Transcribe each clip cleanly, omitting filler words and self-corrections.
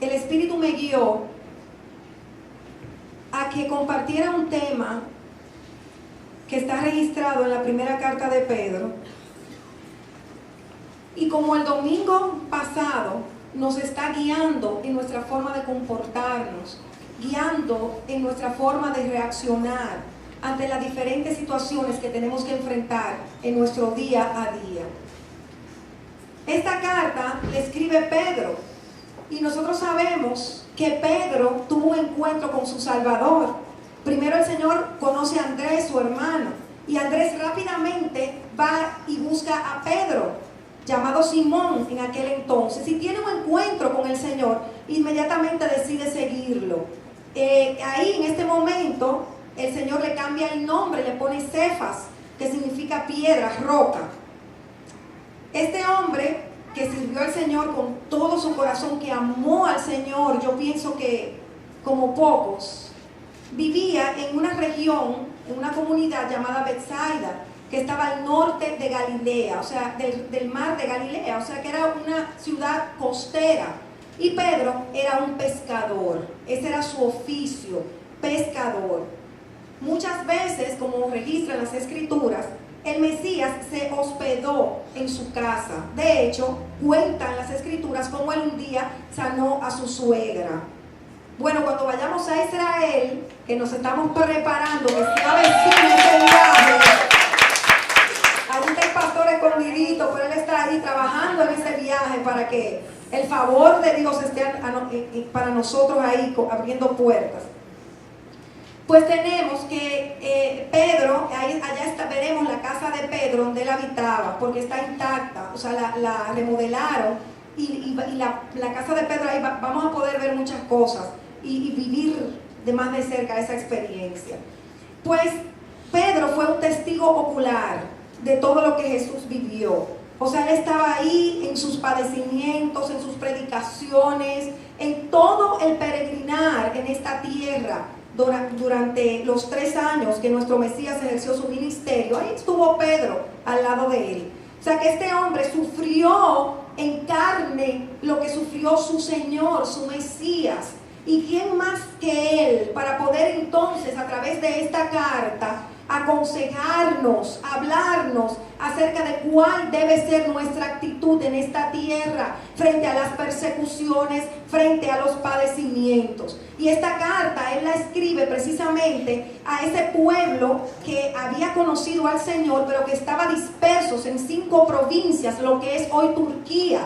el Espíritu me guió a que compartiera un tema que está registrado en la primera carta de Pedro. Y como el domingo pasado nos está guiando en nuestra forma de comportarnos, guiando en nuestra forma de reaccionar ante las diferentes situaciones que tenemos que enfrentar en nuestro día a día. Esta carta le escribe Pedro, y nosotros sabemos que Pedro tuvo un encuentro con su Salvador. Primero el Señor conoce a Andrés, su hermano, y Andrés rápidamente va y busca a Pedro, llamado Simón en aquel entonces, y tiene un encuentro con el Señor. Inmediatamente decide seguirlo. Ahí en este momento el Señor le cambia el nombre, le pone Cefas, que significa piedra, roca. Este hombre que sirvió al Señor con todo su corazón, que amó al Señor, yo pienso que como pocos, vivía en una región, en una comunidad llamada Betsaida, que estaba al norte de Galilea, o sea, del mar de Galilea, o sea, que era una ciudad costera. Y Pedro era un pescador, ese era su oficio, pescador. Muchas veces, como registran las Escrituras, el Mesías se hospedó en su casa. De hecho, cuentan las Escrituras cómo él un día sanó a su suegra. Bueno, cuando vayamos a Israel, que nos estamos preparando, que se avecina ese viaje, ahorita el pastor escondidito, pero él está ahí trabajando en ese viaje para que el favor de Dios esté para nosotros ahí abriendo puertas. Pues tenemos que Pedro, allá veremos la casa de Pedro donde él habitaba, porque está intacta, o sea, la remodelaron, y la casa de Pedro, ahí vamos a poder ver muchas cosas y vivir de más de cerca esa experiencia. Pues Pedro fue un testigo ocular de todo lo que Jesús vivió. O sea, él estaba ahí en sus padecimientos, en sus predicaciones, en todo el peregrinar en esta tierra. Durante los 3 años que nuestro Mesías ejerció su ministerio, ahí estuvo Pedro al lado de él. O sea que este hombre sufrió en carne lo que sufrió su Señor, su Mesías. ¿Y quién más que él para poder entonces a través de esta carta aconsejarnos, hablarnos acerca de cuál debe ser nuestra actitud en esta tierra frente a las persecuciones, frente a los padecimientos? Y esta carta él la escribe precisamente a ese pueblo que había conocido al Señor, pero que estaba dispersos en 5 provincias, lo que es hoy Turquía.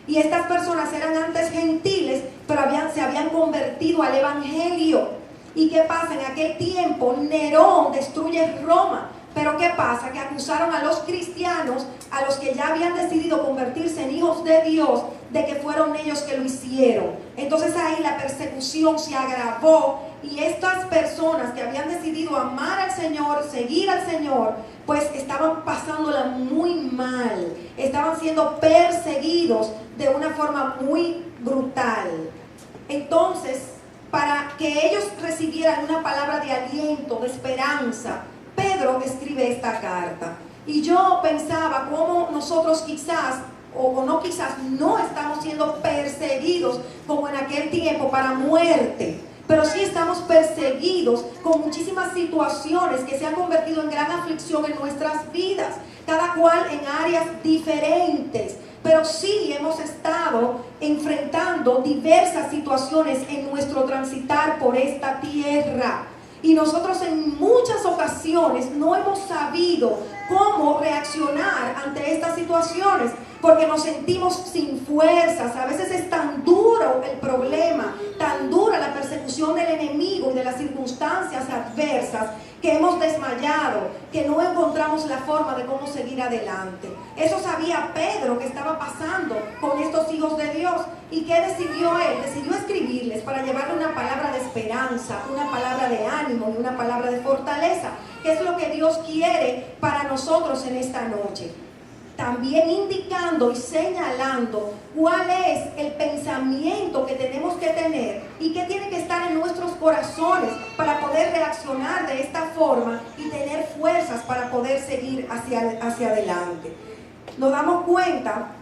Y estas personas eran antes gentiles, pero se habían convertido al evangelio. ¿Y qué pasa? En aquel tiempo Nerón destruye Roma. Pero ¿qué pasa? Que acusaron a los cristianos, a los que ya habían decidido convertirse en hijos de Dios, de que fueron ellos que lo hicieron. Entonces ahí la persecución se agravó, y estas personas que habían decidido amar al Señor, seguir al Señor, pues estaban pasándola muy mal. Estaban siendo perseguidos de una forma muy brutal. Entonces, para que ellos recibieran una palabra de aliento, de esperanza, Pedro escribe esta carta. Y yo pensaba cómo nosotros quizás, o no quizás, no estamos siendo perseguidos como en aquel tiempo para muerte, pero sí estamos perseguidos con muchísimas situaciones que se han convertido en gran aflicción en nuestras vidas, cada cual en áreas diferentes. Pero sí hemos estado enfrentando diversas situaciones en nuestro transitar por esta tierra. Y nosotros en muchas ocasiones no hemos sabido cómo reaccionar ante estas situaciones, porque nos sentimos sin fuerzas. A veces es tan duro el problema, tan dura la persecución del enemigo y de las circunstancias adversas, que hemos desmayado, que no encontramos la forma de cómo seguir adelante. Eso sabía Pedro que estaba pasando con estos hijos de Dios. ¿Y qué decidió él? Decidió escribirles para llevarle una palabra de esperanza, una palabra de ánimo y una palabra de fortaleza, que es lo que Dios quiere para nosotros en esta noche. También indicando y señalando cuál es el pensamiento que tenemos que tener y qué tiene que estar en nuestros corazones para poder reaccionar de esta forma y tener fuerzas para poder seguir hacia adelante. Nos damos cuenta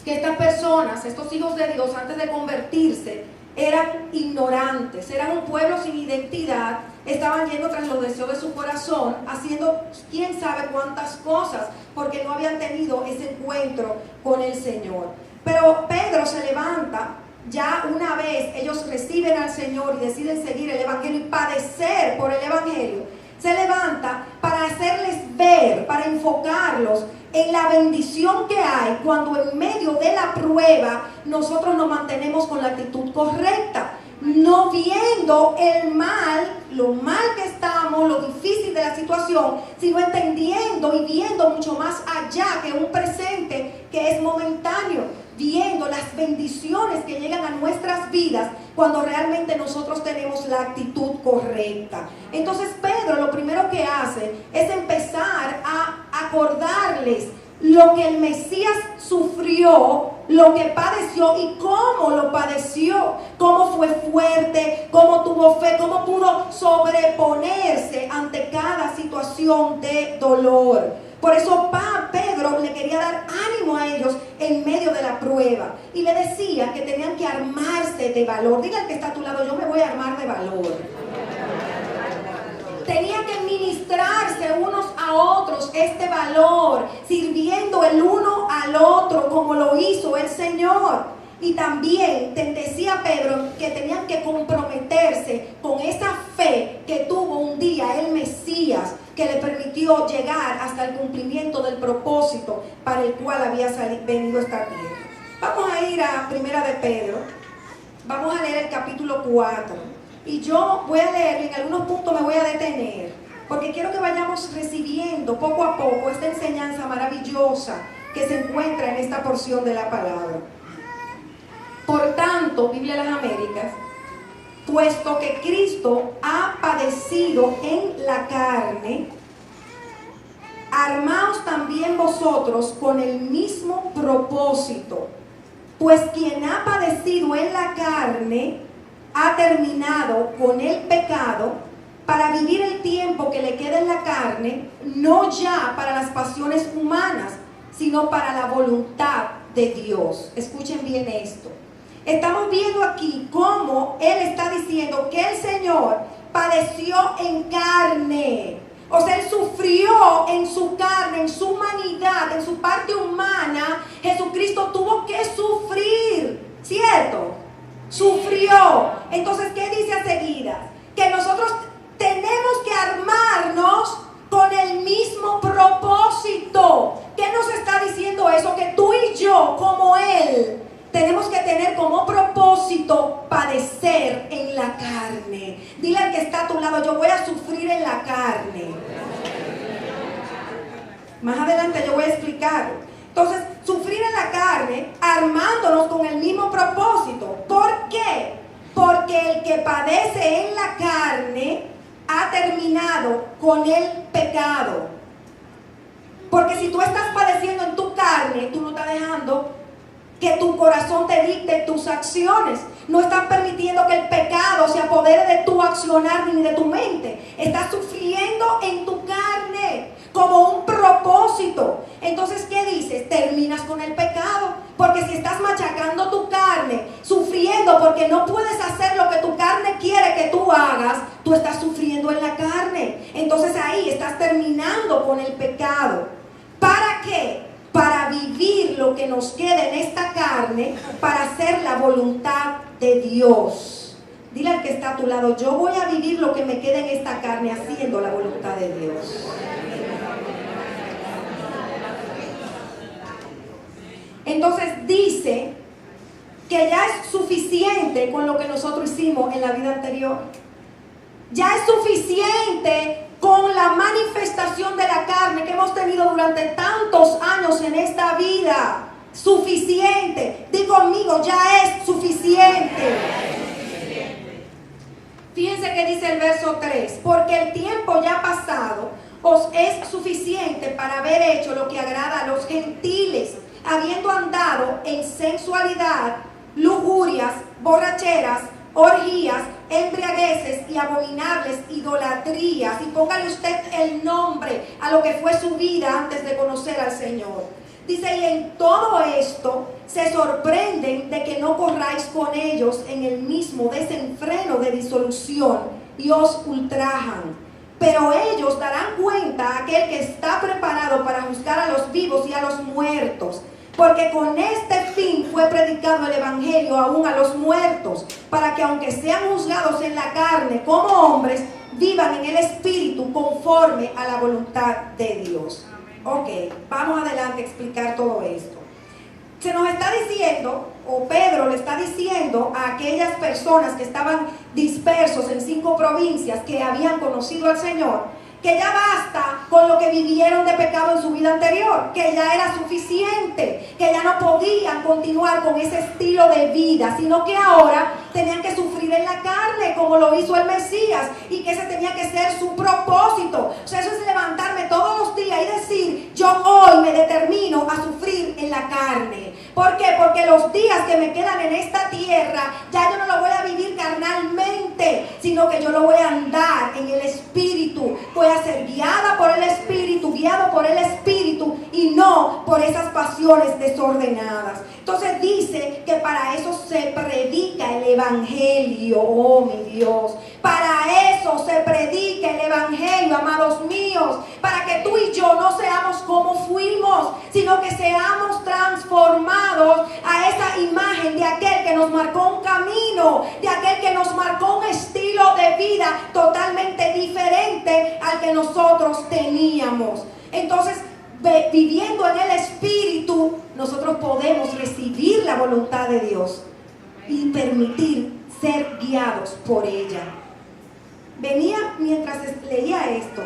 que estas personas, estos hijos de Dios, antes de convertirse, eran ignorantes, eran un pueblo sin identidad, estaban yendo tras los deseos de su corazón, haciendo quién sabe cuántas cosas, porque no habían tenido ese encuentro con el Señor. Pero Pedro se levanta, ya una vez ellos reciben al Señor y deciden seguir el Evangelio y padecer por el Evangelio, se levanta para hacerles ver, para enfocarlos en la bendición que hay cuando en medio de la prueba nosotros nos mantenemos con la actitud correcta, no viendo el mal, lo mal que estamos, lo difícil de la situación, sino entendiendo y viendo mucho más allá que un presente que es momentáneo, viendo las bendiciones que llegan a nuestras vidas cuando realmente nosotros tenemos la actitud correcta. Entonces Pedro lo primero que hace es empezar a acordarles lo que el Mesías sufrió, lo que padeció y cómo lo padeció, cómo fue fuerte, cómo tuvo fe, cómo pudo sobreponerse ante cada situación de dolor. Por eso Pedro le quería dar ánimo a ellos en medio de la prueba y le decía que tenían que armarse de valor. Diga al que está a tu lado, yo me voy a armar de valor. Tenían que ministrarse unos a otros este valor, sirviendo el uno al otro como lo hizo el Señor. Y también te decía Pedro que tenían que comprometerse con esa fe que tuvo un día el Mesías, que le permitió llegar hasta el cumplimiento del propósito para el cual había venido a esta tierra. Vamos a ir a Primera de Pedro, vamos a leer el capítulo 4, y yo voy a leer, en algunos puntos me voy a detener, porque quiero que vayamos recibiendo poco a poco esta enseñanza maravillosa que se encuentra en esta porción de la palabra. Por tanto, Biblia de las Américas, puesto que Cristo ha padecido en la carne, armaos también vosotros con el mismo propósito, pues quien ha padecido en la carne ha terminado con el pecado para vivir el tiempo que le queda en la carne, no ya para las pasiones humanas, sino para la voluntad de Dios. Escuchen bien esto. Estamos viendo aquí cómo Él está diciendo que el Señor padeció en carne. O sea, Él sufrió en su carne, en su humanidad, en su parte humana. Jesucristo tuvo que sufrir, ¿cierto? Sufrió. Entonces, ¿qué dice a seguida? Que nosotros tenemos que armarnos con el mismo propósito. ¿Qué nos está diciendo eso? Que tú y yo, como Él, tenemos que tener como propósito padecer en la carne. Dile al que está a tu lado, yo voy a sufrir en la carne. Más adelante yo voy a explicar. Entonces, sufrir en la carne, armándonos con el mismo propósito. ¿Por qué? Porque el que padece en la carne ha terminado con el pecado. Porque si tú estás padeciendo en tu carne, tú no estás dejando que tu corazón te dicte tus acciones. No estás permitiendo que el pecado se apodere de tu accionar ni de tu mente. Estás sufriendo en tu carne como un propósito. Entonces, ¿qué dices? Terminas con el pecado. Porque si estás machacando tu carne, sufriendo porque no puedes hacer lo que tu carne quiere que tú hagas, tú estás sufriendo en la carne. Entonces ahí estás terminando con el pecado. ¿Para qué? Para vivir lo que nos queda en esta carne, para hacer la voluntad de Dios. Dile al que está a tu lado, yo voy a vivir lo que me queda en esta carne haciendo la voluntad de Dios. Entonces dice que ya es suficiente con lo que nosotros hicimos en la vida anterior. Ya es suficiente con la manifestación de la carne que hemos tenido durante tantos años en esta vida. Suficiente. Di conmigo, ya es suficiente. Fíjense que dice el verso 3. Porque el tiempo ya pasado os es suficiente para haber hecho lo que agrada a los gentiles, habiendo andado en sensualidad, lujurias, borracheras, orgías, embriagueces y abominables idolatrías. Y póngale usted el nombre a lo que fue su vida antes de conocer al Señor. Dice, y en todo esto se sorprenden de que no corráis con ellos en el mismo desenfreno de disolución y os ultrajan. Pero ellos darán cuenta a aquel que está preparado para juzgar a los vivos y a los muertos. Porque con este fin fue predicado el evangelio aún a los muertos, para que aunque sean juzgados en la carne como hombres, vivan en el espíritu conforme a la voluntad de Dios. Ok, vamos adelante a explicar todo esto. Se nos está diciendo, o Pedro le está diciendo a aquellas personas que estaban dispersos en 5 provincias que habían conocido al Señor, que ya basta con lo que vivieron de pecado en su vida anterior, que ya era suficiente, que ya no podían continuar con ese estilo de vida, sino que ahora tenían que sufrir en la carne como lo hizo el Mesías, y que ese tenía que ser su propósito. O sea, eso es levantarme todos los días y decir, yo hoy me determino a sufrir en la carne. ¿Por qué? Porque los días que me quedan en esta tierra, ya yo no lo voy a vivir carnalmente, sino que yo lo voy a andar en el Espíritu. Voy a ser guiada por el Espíritu, guiado por el Espíritu, y no por esas pasiones desordenadas. Entonces dice que para eso se predica el Evangelio. Oh mi Dios, para eso se predica el Evangelio, amados míos, para que tú y yo no seamos como fuimos, sino que seamos transformados a esa imagen de aquel que nos marcó un camino, de aquel que nos marcó un estilo de vida totalmente diferente al que nosotros teníamos. Entonces, viviendo en el Espíritu, nosotros podemos recibir la voluntad de Dios y permitir ser guiados por ella. Venía mientras leía esto.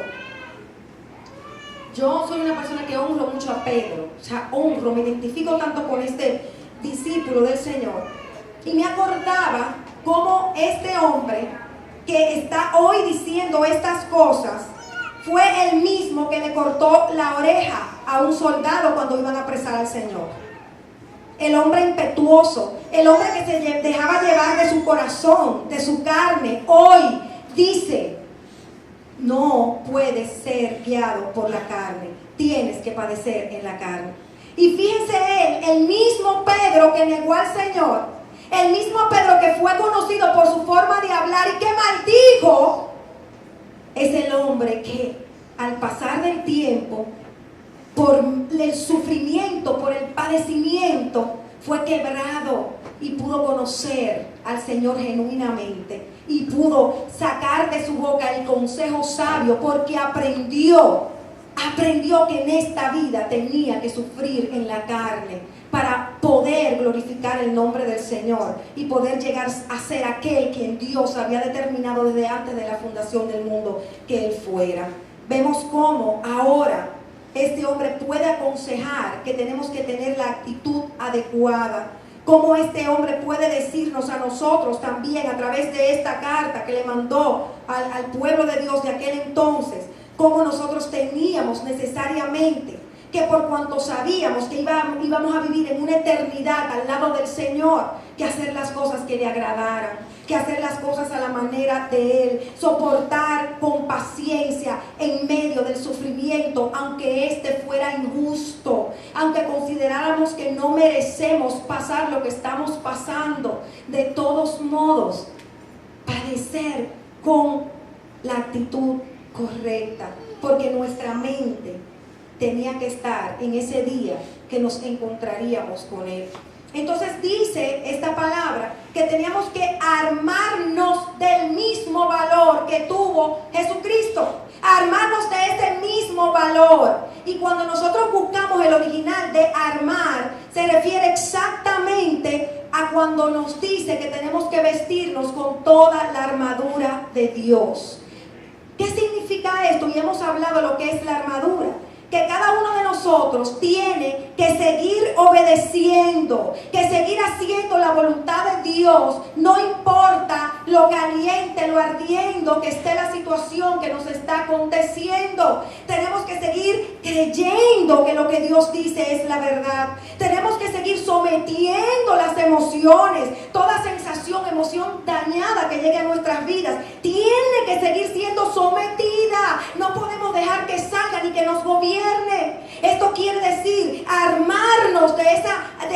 Yo soy una persona que honro mucho a Pedro, o sea, me identifico tanto con este discípulo del Señor, y me acordaba cómo este hombre que está hoy diciendo estas cosas fue el mismo que le cortó la oreja a un soldado cuando iban a apresar al Señor. El hombre impetuoso, el hombre que se dejaba llevar de su corazón, de su carne, hoy dice, no puedes ser guiado por la carne, tienes que padecer en la carne. Y fíjense el mismo Pedro que negó al Señor, el mismo Pedro que fue conocido por su forma de hablar y que maldijo, es el hombre que al pasar del tiempo, por el sufrimiento, por el padecimiento, fue quebrado y pudo conocer al Señor genuinamente y pudo sacar de su boca el consejo sabio, porque aprendió que en esta vida tenía que sufrir en la carne para poder glorificar el nombre del Señor y poder llegar a ser aquel quien Dios había determinado desde antes de la fundación del mundo que Él fuera. Vemos cómo ahora este hombre puede aconsejar que tenemos que tener la actitud adecuada. Cómo este hombre puede decirnos a nosotros también a través de esta carta que le mandó al pueblo de Dios de aquel entonces, cómo nosotros teníamos necesariamente que, por cuanto sabíamos que íbamos a vivir en una eternidad al lado del Señor, que hacer las cosas que le agradaran, que hacer las cosas a la manera de Él, soportar con paciencia en medio del sufrimiento, aunque este fuera injusto, aunque consideráramos que no merecemos pasar lo que estamos pasando. De todos modos, padecer con la actitud correcta, porque nuestra mente tenía que estar en ese día que nos encontraríamos con Él. Entonces dice esta palabra que teníamos que armarnos del mismo valor que tuvo Jesucristo, armarnos de ese mismo valor. Y cuando nosotros buscamos el original de armar, se refiere exactamente a cuando nos dice que tenemos que vestirnos con toda la armadura de Dios. ¿Qué significa esto? Y hemos hablado de lo que es la armadura. Que cada uno de nosotros tiene que seguir obedeciendo, que seguir haciendo la voluntad de Dios, no importa lo caliente, lo ardiendo que esté la situación que nos está aconteciendo. Tenemos que seguir creyendo que lo que Dios dice es la verdad. Tenemos que seguir sometiendo las emociones, toda sensación, emoción dañada que llegue a nuestras vidas, tiene que seguir siendo sometida. No podemos dejar que salga ni que nos gobierne. Esto quiere decir armarnos de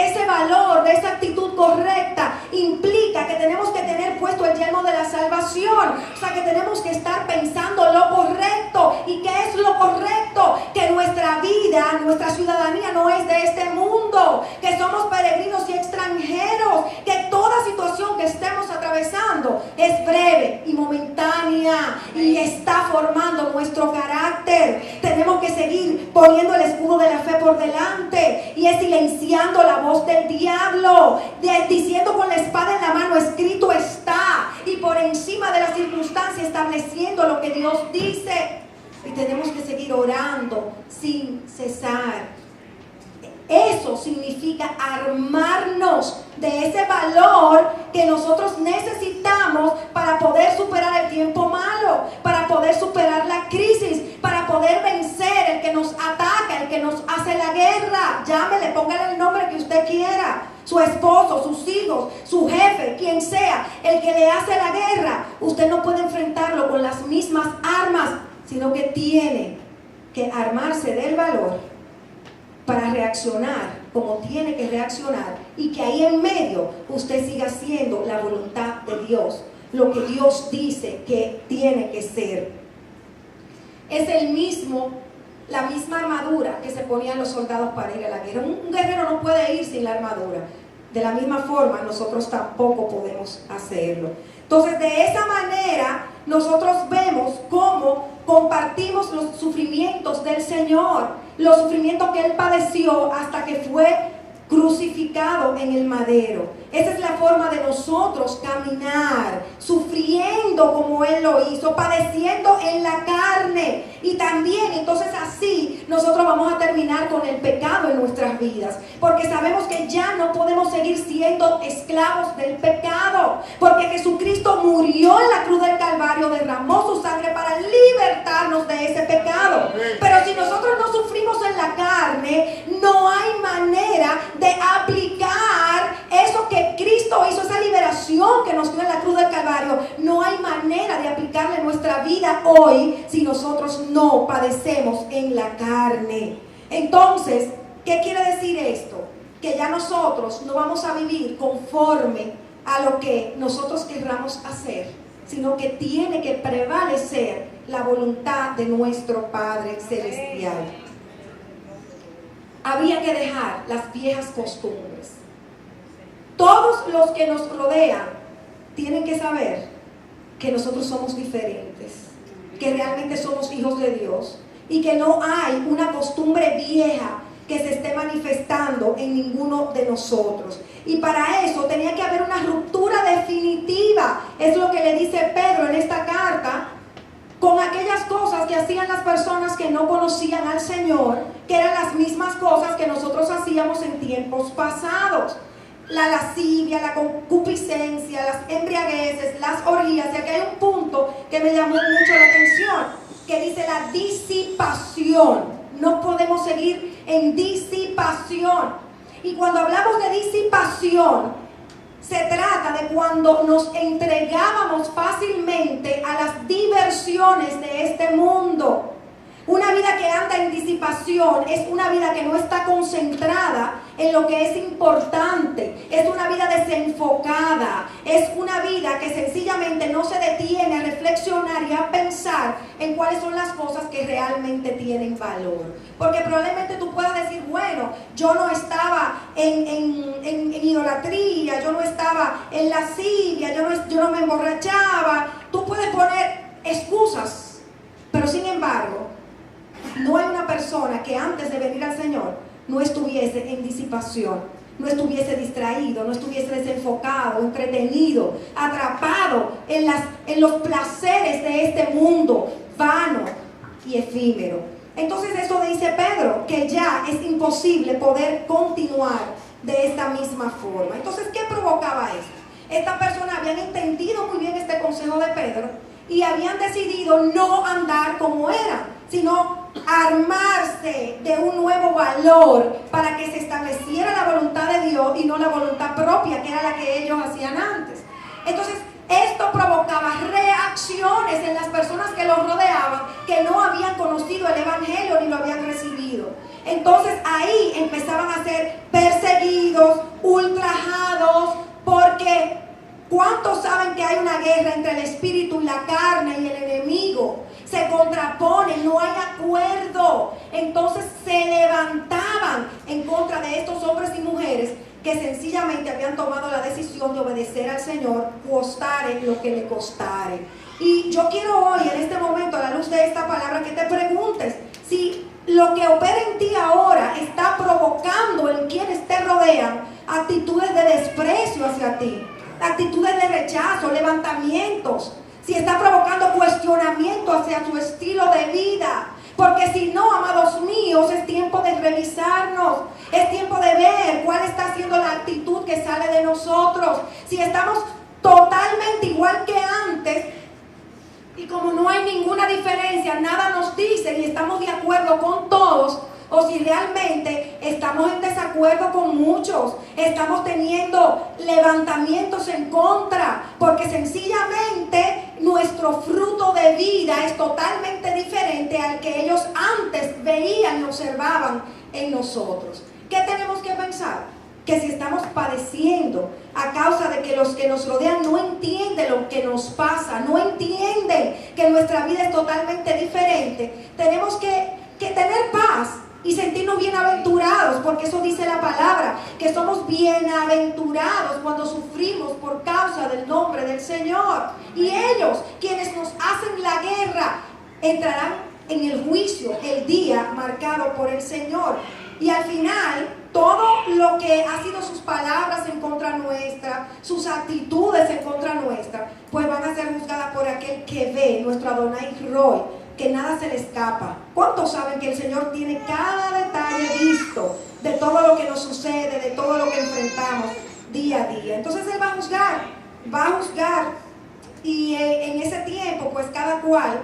ese valor, de esa actitud correcta. Implica que tenemos que tener puesto el yelmo de la salvación. O sea, que tenemos que estar pensando lo correcto. ¿Y qué es lo correcto? Que nuestra vida, nuestra ciudadanía no es de este mundo, que somos peregrinos y extranjeros, que toda situación que estemos atravesando es breve y momentánea y está formando nuestro carácter. Tenemos que seguir poniendo el escudo de la fe por delante y es silenciando la voz del diablo, diciendo con la espada en la mano, escrito está, y por encima de las circunstancias estableciendo lo que Dios dice. Y tenemos que seguir orando sin cesar. Eso significa armarnos de ese valor que nosotros necesitamos para poder superar el tiempo malo, para poder superar la crisis, para poder vencer el que nos ataca, el que nos hace la guerra. Llámele, póngale el nombre que usted quiera. Su esposo, sus hijos, su jefe, quien sea, el que le hace la guerra. Usted no puede enfrentarlo con las mismas armas, sino que tiene que armarse del valor para reaccionar como tiene que reaccionar, y que ahí en medio usted siga haciendo la voluntad de Dios, lo que Dios dice que tiene que ser. Es la misma armadura que se ponían los soldados para ir a la guerra. Un guerrero no puede ir sin la armadura. De la misma forma, nosotros tampoco podemos hacerlo. Entonces, de esa manera, nosotros vemos cómo compartimos los sufrimientos del Señor, los sufrimientos que Él padeció hasta que fue crucificado en el madero. Esa es la forma de nosotros caminar, sufriendo como Él lo hizo, padeciendo en la carne. Y también, entonces así, nosotros vamos a terminar con el pecado en nuestras vidas, porque sabemos que ya no podemos seguir siendo esclavos del pecado, porque Jesucristo murió en la cruz del Calvario, derramó su sangre para libertarnos de ese pecado. Pero si nosotros no sufrimos en la carne, no hay manera de aplicar eso que Cristo hizo, esa liberación que nos dio en la cruz del Calvario. No hay manera de aplicarle en nuestra vida hoy si nosotros no padecemos en la carne. Entonces, ¿qué quiere decir esto? Que ya nosotros no vamos a vivir conforme a lo que nosotros querramos hacer, sino que tiene que prevalecer la voluntad de nuestro Padre Celestial. Había que dejar las viejas costumbres. Todos los que nos rodean tienen que saber que nosotros somos diferentes, que realmente somos hijos de Dios y que no hay una costumbre vieja que se esté manifestando en ninguno de nosotros. Y para eso tenía que haber una ruptura definitiva. Es lo que le dice Pedro en esta carta, con aquellas cosas que hacían las personas que no conocían al Señor, que eran las mismas cosas que nosotros hacíamos en tiempos pasados. La lascivia, la concupiscencia, las embriagueces, las orgías. Y aquí hay un punto que me llamó mucho la atención, que dice la disipación. No podemos seguir en disipación. Y cuando hablamos de disipación, se trata de cuando nos entregábamos fácilmente a las diversiones de este mundo. Una vida que anda en disipación es una vida que no está concentrada en lo que es importante. Es una vida desenfocada. Es una vida que sencillamente no se detiene a reflexionar y a pensar en cuáles son las cosas que realmente tienen valor. Porque probablemente tú puedas decir, bueno, yo no estaba en idolatría, yo no estaba en lascivia, yo no me emborrachaba. Tú puedes poner excusas, pero sin embargo, no hay una persona que antes de venir al Señor no estuviese en disipación, no estuviese distraído, no estuviese desenfocado, entretenido, atrapado en los placeres de este mundo vano y efímero. Entonces eso dice Pedro, que ya es imposible poder continuar de esta misma forma. Entonces, ¿qué provocaba esto? Estas personas habían entendido muy bien este consejo de Pedro y habían decidido no andar como eran, sino armarse de un nuevo valor para que se estableciera la voluntad de Dios y no la voluntad propia, que era la que ellos hacían antes. Entonces, esto provocaba reacciones en las personas que los rodeaban que no habían conocido el evangelio ni lo habían recibido. Entonces ahí empezaban a ser perseguidos, ultrajados, porque ¿cuántos saben que hay una guerra entre el espíritu y la carne y el enemigo? Se contraponen, no hay acuerdo. Entonces se levantaban en contra de estos hombres y mujeres que sencillamente habían tomado la decisión de obedecer al Señor, costare lo que le costare. Y yo quiero hoy, en este momento, a la luz de esta palabra, que te preguntes si lo que opera en ti ahora está provocando en quienes te rodean actitudes de desprecio hacia ti, actitudes de rechazo, levantamientos, si está provocando cuestionamiento hacia tu estilo de vida. Porque si no, amados míos, es tiempo de revisarnos, es tiempo de ver cuál está siendo la actitud que sale de nosotros. Si estamos totalmente igual que antes, y como no hay ninguna diferencia, nada nos dice y estamos de acuerdo con todos, o si realmente estamos en desacuerdo con muchos, estamos teniendo levantamientos en contra, porque sencillamente nuestro fruto de vida es totalmente diferente al que ellos antes veían y observaban en nosotros. ¿Qué tenemos que pensar? Que si estamos padeciendo a causa de que los que nos rodean no entienden lo que nos pasa, no entienden que nuestra vida es totalmente diferente, tenemos que tener paz y sentirnos bienaventurados, porque eso dice la palabra, que somos bienaventurados cuando sufrimos por causa del nombre del Señor. Y ellos, quienes nos hacen la guerra, entrarán en el juicio el día marcado por el Señor. Y al final, todo lo que ha sido sus palabras en contra nuestra, sus actitudes en contra nuestra, pues van a ser juzgadas por aquel que ve, nuestro Adonai Roy, que nada se le escapa. ¿Cuántos saben que el Señor tiene cada detalle visto de todo lo que nos sucede, de todo lo que enfrentamos día a día? Entonces Él va a juzgar, y en ese tiempo, pues cada cual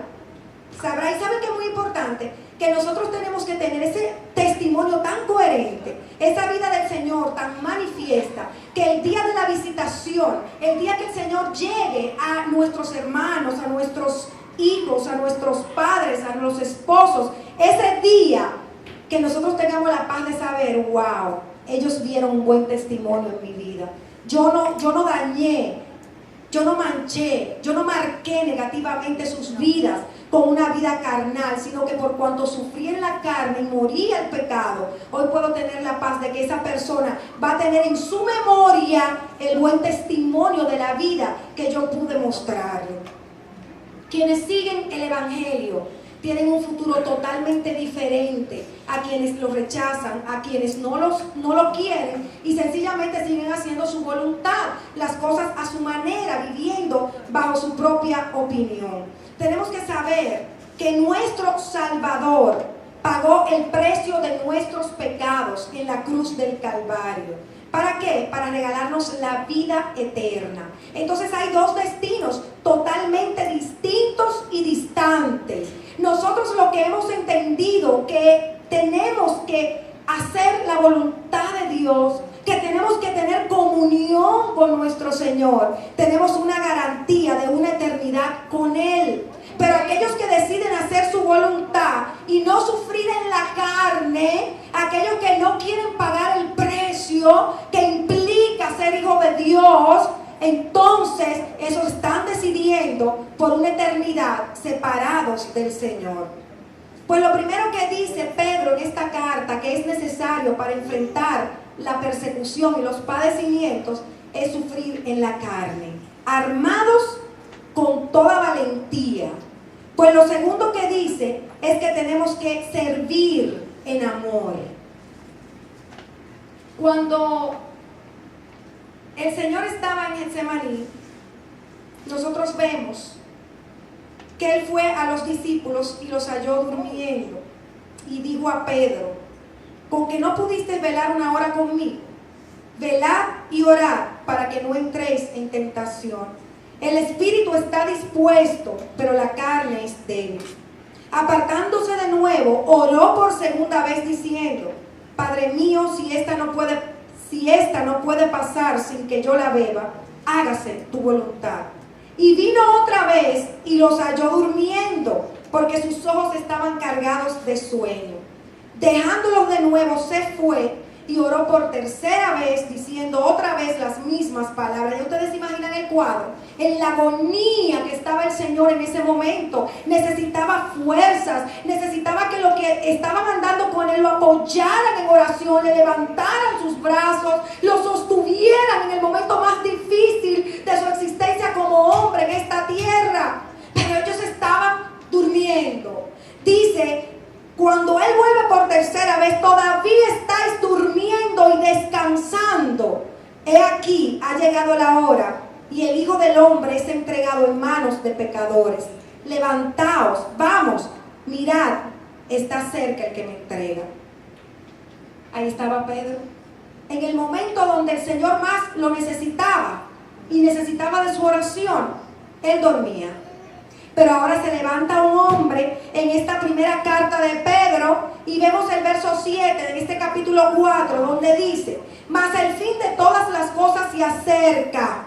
sabrá. Y saben que es muy importante que nosotros tenemos que tener ese testimonio tan coherente, esa vida del Señor tan manifiesta, que el día de la visitación, el día que el Señor llegue a nuestros hermanos, a nuestros hijos, a nuestros padres, a los esposos, ese día que nosotros tengamos la paz de saber, wow, ellos vieron un buen testimonio en mi vida. Yo no dañé, yo no manché, yo no marqué negativamente sus vidas con una vida carnal, sino que por cuanto sufrí en la carne y morí al pecado, hoy puedo tener la paz de que esa persona va a tener en su memoria el buen testimonio de la vida que yo pude mostrarle. Quienes siguen el Evangelio tienen un futuro totalmente diferente a quienes lo rechazan, a quienes no lo quieren y sencillamente siguen haciendo su voluntad, las cosas a su manera, viviendo bajo su propia opinión. Tenemos que saber que nuestro Salvador pagó el precio de nuestros pecados en la cruz del Calvario. ¿Para qué? Para regalarnos la vida eterna. Entonces hay dos destinos totalmente distintos y distantes. Nosotros lo que hemos entendido que tenemos que hacer la voluntad de Dios, que tenemos que tener comunión con nuestro Señor, tenemos una garantía de una eternidad con Él. Pero aquellos que deciden hacer su voluntad y no sufrir en la carne, aquellos que no quieren pagar el precio que implica ser hijo de Dios, entonces esos están decidiendo por una eternidad separados del Señor. Pues lo primero que dice Pedro en esta carta que es necesario para enfrentar la persecución y los padecimientos es sufrir en la carne, armados con toda valentía. Pues lo segundo que dice es que tenemos que servir en amor. Cuando el Señor estaba en Getsemaní, nosotros vemos que Él fue a los discípulos y los halló durmiendo y dijo a Pedro: ¿con que no pudiste velar una hora conmigo? Velad y orad para que no entréis en tentación. El espíritu está dispuesto, pero la carne es débil. Apartándose de nuevo, oró por segunda vez diciendo: Padre mío, si esta no puede pasar sin que yo la beba, hágase tu voluntad. Y vino otra vez y los halló durmiendo, porque sus ojos estaban cargados de sueño. Dejándolos de nuevo, se fue y oró por tercera vez, diciendo otra vez las mismas palabras. Y ustedes se imaginan el cuadro, en la agonía que estaba el Señor en ese momento. Necesitaba fuerzas, necesitaba que los que estaban andando con Él lo apoyaran en oración, le levantaran sus brazos, lo sostuvieran en el momento más difícil de su existencia como hombre en esta tierra. Pero ellos estaban durmiendo. Dice: cuando Él vuelve por tercera vez, todavía estáis durmiendo y descansando. He aquí, ha llegado la hora, y el Hijo del Hombre es entregado en manos de pecadores. Levantaos, vamos, mirad, está cerca el que me entrega. Ahí estaba Pedro, en el momento donde el Señor más lo necesitaba, y necesitaba de su oración. Él dormía. Pero ahora se levanta un hombre en esta primera carta de Pedro, y vemos el verso 7 de este capítulo 4, donde dice: mas el fin de todas las cosas se acerca.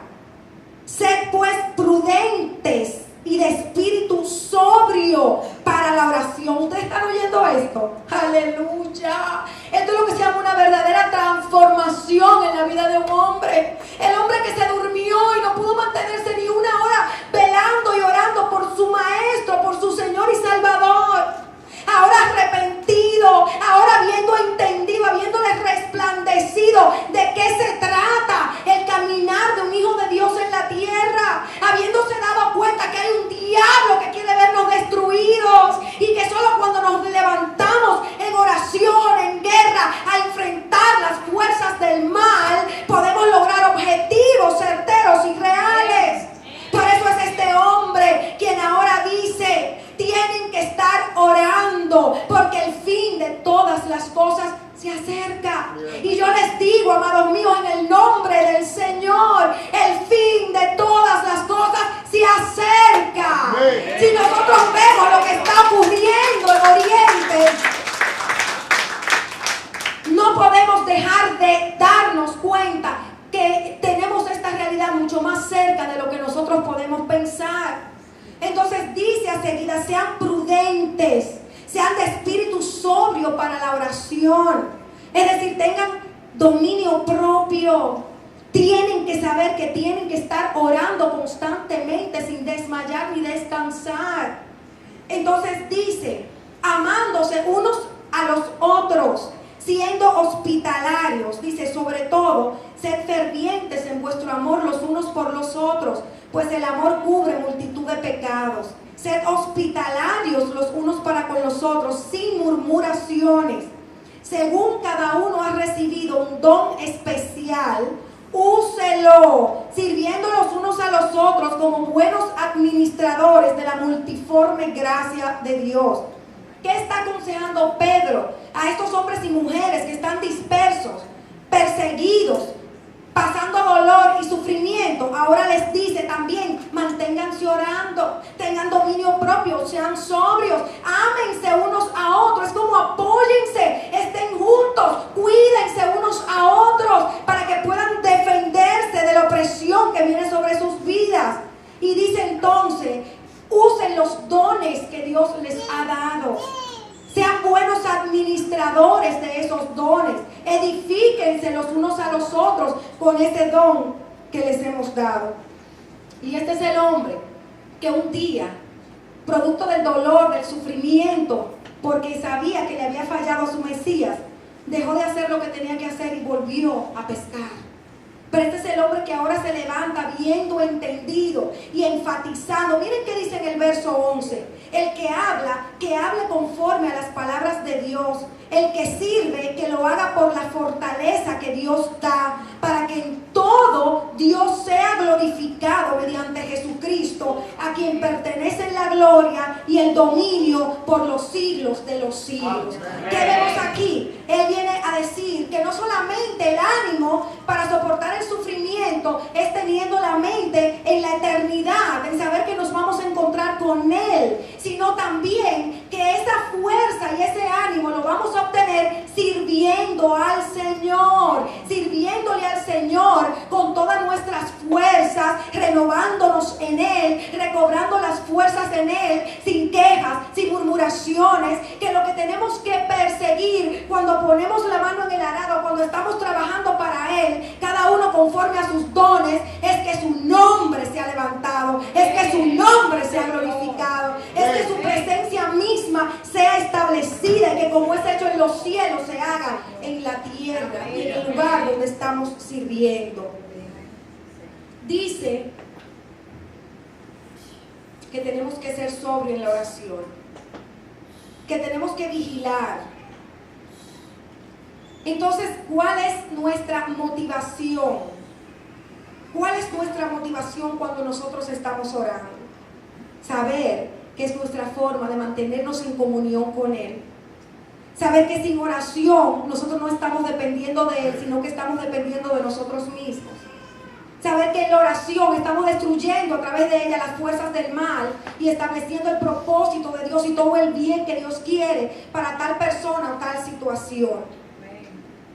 Sed pues prudentes y de espíritu sobrio para la oración. ¿Ustedes están oyendo esto? ¡Aleluya! Esto es lo que se llama una verdadera transformación en la vida de un hombre. El hombre que se durmió y no pudo mantenerse ni una hora velando y orando por su maestro, por su Señor y Salvador. Ahora arrepentido, ahora habiendo entendido, habiéndole resplandecido de qué se trata el caminar de un hijo de Dios en la tierra, habiéndose dado cuenta que hay un diablo que quiere vernos destruidos y que solo cuando nos levantamos en oración, en guerra, a enfrentar las fuerzas del mal, podemos lograr objetivos certeros y reales. Por eso es este hombre quien ahora dice: tienen que estar orando, porque el fin de todas las cosas se acerca. Y yo les digo, amados míos, en el nombre del Señor, el fin de todas las cosas se acerca. Si nosotros vemos lo que está ocurriendo en Oriente, no podemos dejar de darnos cuenta que tenemos esta realidad mucho más cerca de lo que nosotros podemos pensar. Entonces dice a seguida: sean prudentes, sean de espíritu sobrio para la oración. Es decir, tengan dominio propio. Tienen que saber que tienen que estar orando constantemente sin desmayar ni descansar. Entonces dice: amándose unos a los otros, siendo hospitalarios. Dice: sobre todo, sed fervientes en vuestro amor los unos por los otros, pues el amor cubre multitud de pecados. Sed hospitalarios los unos para con los otros, sin murmuraciones. Según cada uno ha recibido un don especial, úselo, sirviendo los unos a los otros como buenos administradores de la multiforme gracia de Dios. ¿Qué está aconsejando Pedro a estos hombres y mujeres que están dispersos, perseguidos, pasando dolor y sufrimiento? Ahora les dice también: manténganse orando, tengan dominio propio, sean sobrios, ámense unos a otros. Es como apóyense, estén juntos, cuídense unos a otros para que puedan defenderse de la opresión que viene sobre sus vidas. Y dice entonces: usen los dones que Dios les ha dado. Sean buenos administradores de esos dones. Edifíquense los unos a los otros con ese don que les hemos dado. Y este es el hombre que un día, producto del dolor, del sufrimiento, porque sabía que le había fallado a su Mesías, dejó de hacer lo que tenía que hacer y volvió a pescar. Pero este es el hombre que ahora se levanta viendo entendido y enfatizando. Miren qué dice en el verso 11: el que hable conforme a las palabras de Dios. El que sirve, que lo haga por la fortaleza que Dios da, para que en todo Dios sea glorificado mediante Jesucristo, a quien pertenece la gloria y el dominio por los siglos de los siglos. ¿Qué vemos aquí? Él viene a decir que no solamente el ánimo para soportar el sufrimiento es teniendo la mente en la eternidad, en saber que nos vamos a encontrar con Él, sino también que que esa fuerza y ese ánimo lo vamos a obtener sirviendo al Señor, sirviéndole al Señor con todas nuestras fuerzas, renovándonos en Él, recobrando las fuerzas en Él, sin quejas, sin murmuraciones, que lo que tenemos que perseguir cuando ponemos la mano en el arado, cuando estamos trabajando para Él, cada uno conforme a sus dones, es que su nombre sea levantado, es que su nombre sea glorificado, es que su presencia misma sea establecida y que como es hecho en los cielos se haga en la tierra y en el lugar donde estamos sirviendo. Dice que tenemos que ser sobrios en la oración, que tenemos que vigilar. Entonces, ¿cuál es nuestra motivación? ¿Cuál es nuestra motivación cuando nosotros estamos orando? Saber que es nuestra forma de mantenernos en comunión con Él. Saber que sin oración nosotros no estamos dependiendo de Él, sino que estamos dependiendo de nosotros mismos. Saber que en la oración estamos destruyendo a través de ella las fuerzas del mal y estableciendo el propósito de Dios y todo el bien que Dios quiere para tal persona o tal situación.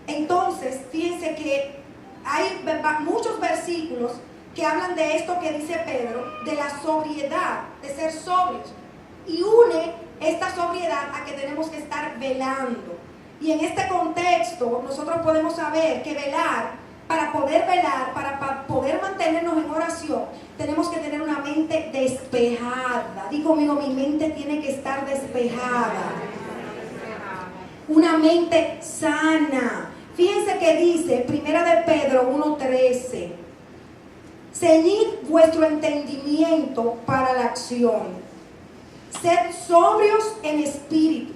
Entonces, fíjense que hay muchos versículos que hablan de esto que dice Pedro, de la sobriedad, de ser sobrios. Y une esta sobriedad a que tenemos que estar velando. Y en este contexto nosotros podemos saber que para poder mantenernos en oración, tenemos que tener una mente despejada. Digo conmigo, mi mente tiene que estar despejada. Una mente sana. Fíjense que dice, Primera de Pedro 1:13, ceñid vuestro entendimiento para la acción. Sed sobrios en espíritu.